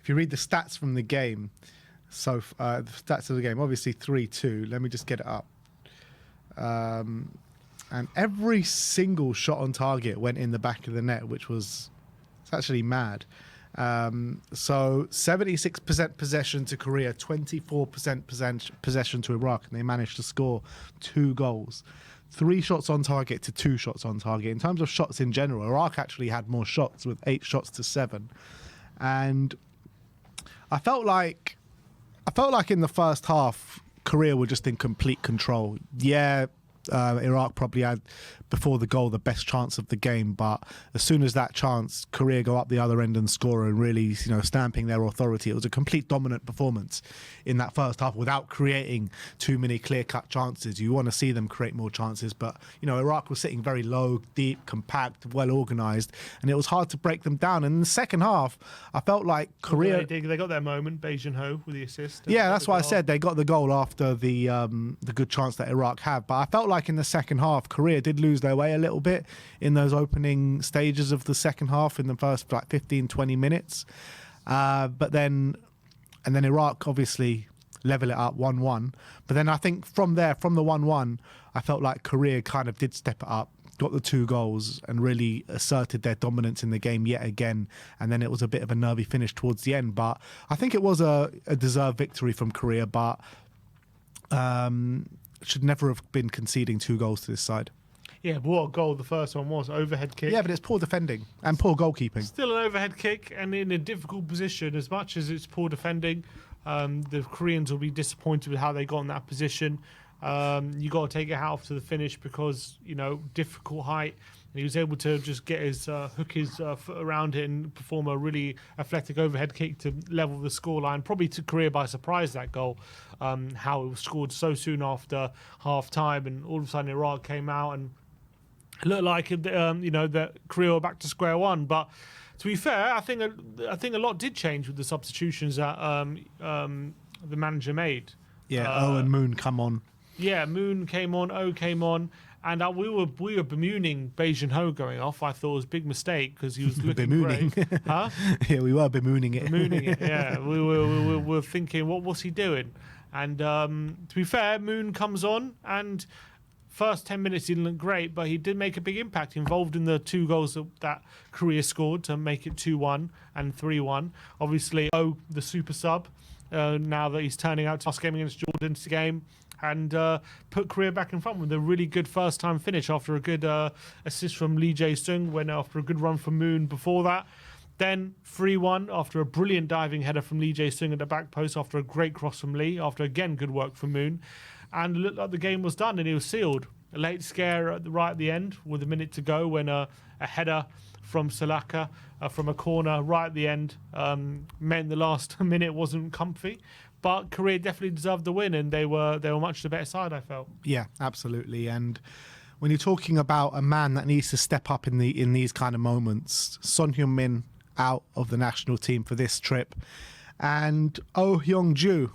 if you read the stats from the game, so the stats of the game, obviously 3-2. Let me just get it up. And every single shot on target went in the back of the net, which was it's actually mad. So 76% possession to Korea, 24% possession to Iraq, and they managed to score 2 goals. 3 shots on target to 2 shots on target. In terms of shots in general, Iraq actually had more shots with 8 shots to 7. And I felt like in the first half, Korea were just in complete control. Yeah, Iraq probably had, before the goal, the best chance of the game, but as soon as that chance, Korea go up the other end and score and really, stamping their authority. It was a complete dominant performance in that first half without creating too many clear-cut chances. You want to see them create more chances, but, Iraq was sitting very low, deep, compact, well-organised, and it was hard to break them down. And in the second half, I felt like Korea... They got their moment, Beijing-ho with the assist. Yeah, that's what I said. They got the goal after the good chance that Iraq had, but I felt like in the second half, Korea did lose their way a little bit in those opening stages of the second half in the first 15-20 minutes, but then Iraq obviously level it up 1-1. But then I think from the 1-1, I felt like Korea kind of did step it up, got the 2 goals and really asserted their dominance in the game yet again. And then it was a bit of a nervy finish towards the end, but I think it was a deserved victory from Korea, but should never have been conceding 2 goals to this side. Yeah, but what a goal the first one was. Overhead kick. Yeah, but it's poor defending and poor goalkeeping. Still an overhead kick and in a difficult position. As much as it's poor defending, the Koreans will be disappointed with how they got in that position. You got to take it off to the finish because, difficult height. And he was able to just get his hook his foot around it and perform a really athletic overhead kick to level the scoreline. Probably took Korea by surprise, that goal, how it was scored so soon after half-time. And all of a sudden Iraq came out and it looked like, that Korea were back to square one. But to be fair, I think a lot did change with the substitutions that the manager made. Yeah, O and Moon come on. Yeah, Moon came on, O came on. And we were bemoaning Beijing-ho going off. I thought it was a big mistake because he was looking great. Huh? Yeah, we were bemoaning it. Bemoaning it, yeah. We were thinking, what's he doing? And to be fair, Moon comes on and first 10 minutes he didn't look great, but he did make a big impact, involved in the 2 goals that Korea scored to make it 2-1 and 3-1. Obviously, the super sub, now that he's turning out to last game against Jordan's game, and put Korea back in front with a really good first-time finish after a good assist from Lee Jae-sung, when after a good run from Moon before that. Then 3-1 after a brilliant diving header from Lee Jae-sung at the back post after a great cross from Lee, after again good work from Moon. And it looked like the game was done and it was sealed. A late scare right at the end with a minute to go when a header from Salaka from a corner right at the end meant the last minute wasn't comfy. But Korea definitely deserved the win, and they were much the better side, I felt. Yeah, absolutely. And when you're talking about a man that needs to step up in these kind of moments, Son Heung-min out of the national team for this trip, and Oh Hyung-ju,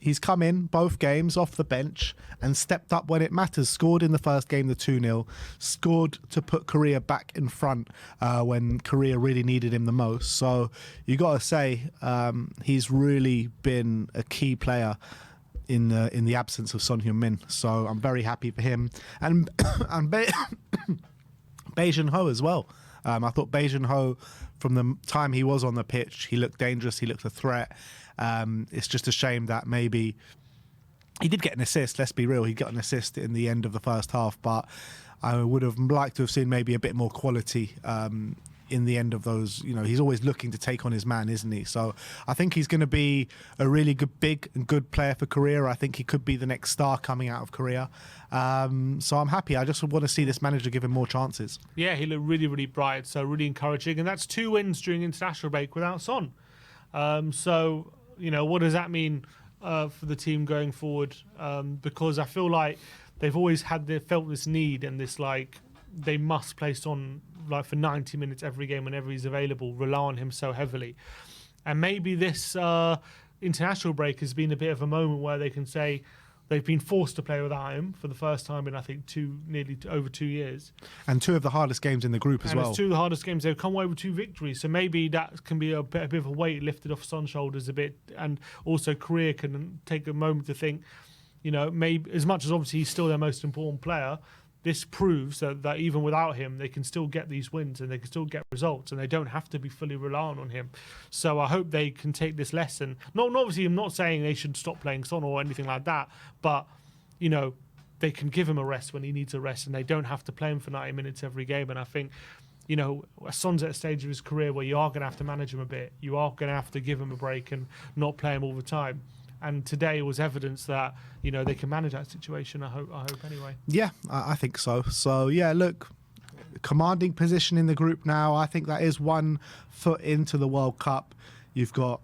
he's come in both games off the bench and stepped up when it matters. Scored in the first game, the 2-0. Scored to put Korea back in front when Korea really needed him the most. So you got to say he's really been a key player in the absence of Son Heung-min. So I'm very happy for him. And Beijing-ho as well. I thought Beijing-ho, from the time he was on the pitch, he looked dangerous, he looked a threat. It's just a shame that maybe he did get an assist, let's be real. He got an assist in the end of the first half, but I would have liked to have seen maybe a bit more quality in the end of those. He's always looking to take on his man, isn't he? So I think he's going to be a really good, big and good player for Korea. I think he could be the next star coming out of Korea. So I'm happy. I just want to see this manager give him more chances. Yeah, he looked really, really bright, so really encouraging. And that's 2 wins during international break without Son. So, what does that mean for the team going forward? Because I feel like they've always felt this need and this, they must play Son for 90 minutes every game whenever he's available, rely on him so heavily. And maybe this international break has been a bit of a moment where they can say They've been forced to play without him for the first time in, I think, nearly over 2 years. And two of the hardest games in the group as well. It's two of the hardest games. They've come away with 2 victories. So maybe that can be a bit of a weight lifted off Son's shoulders a bit. And also Korea can take a moment to think, maybe as much as obviously he's still their most important player, this proves that even without him, they can still get these wins and they can still get results and they don't have to be fully reliant on him. So I hope they can take this lesson. Obviously, I'm not saying they should stop playing Son or anything like that, but, they can give him a rest when he needs a rest and they don't have to play him for 90 minutes every game. And I think, Son's at a stage of his career where you are going to have to manage him a bit. You are going to have to give him a break and not play him all the time. And today was evidence that, they can manage that situation, I hope anyway. Yeah, I think so. So, yeah, look, commanding position in the group now. I think that is 1 foot into the World Cup. You've got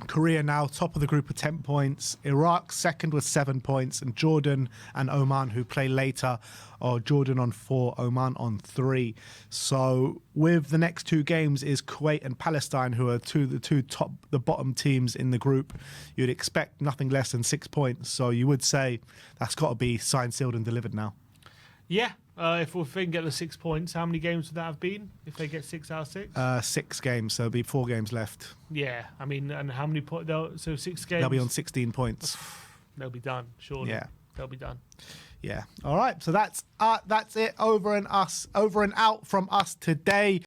Korea now top of the group with 10 points, Iraq second with 7 points, and Jordan and Oman, who play later, are Jordan on 4, Oman on 3. So with the next 2 games is Kuwait and Palestine, who are the bottom teams in the group. You'd expect nothing less than 6 points. So you would say that's got to be signed, sealed and delivered now. Yeah. If they can get the 6 points, how many games would that have been if they get 6 out of 6? 6 games, so there'll be 4 games left. Yeah, I mean, and how many points? So 6 games. They'll be on 16 points. They'll be done, surely. Yeah. They'll be done. Yeah. All right. So that's it. Over and out from us today.